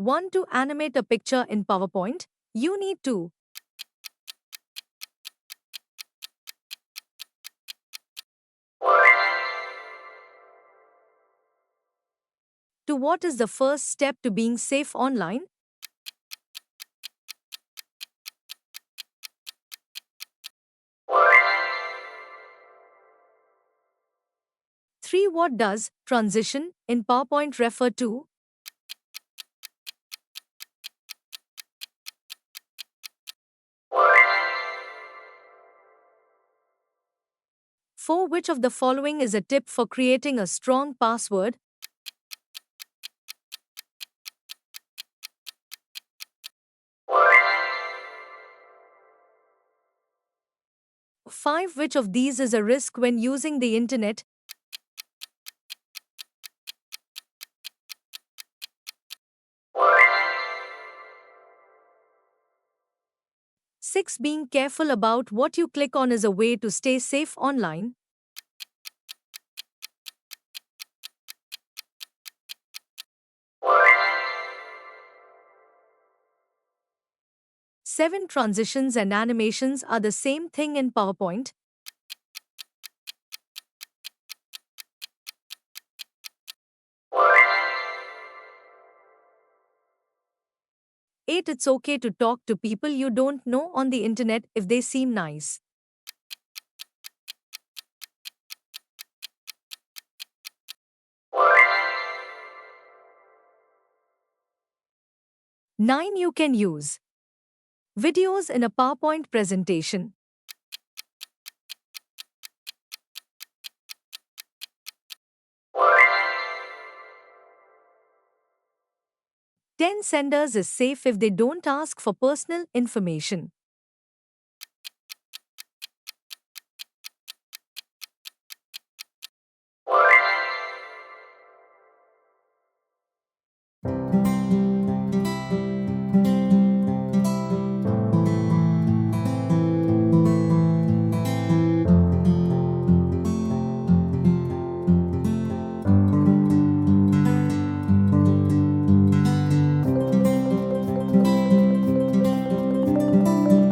Want to animate a picture in PowerPoint? You need to. To what is the first step to being safe online? 3. What does transition in PowerPoint refer to? 4. Which of the following is a tip for creating a strong password? 5. Which of these is a risk when using the internet? 6. Being careful about what you click on is a way to stay safe online. 7. Transitions and animations are the same thing in PowerPoint. 8. It's okay to talk to people you don't know on the internet if they seem nice. 9. You can use videos in a PowerPoint presentation. 10. Senders is safe if they don't ask for personal information.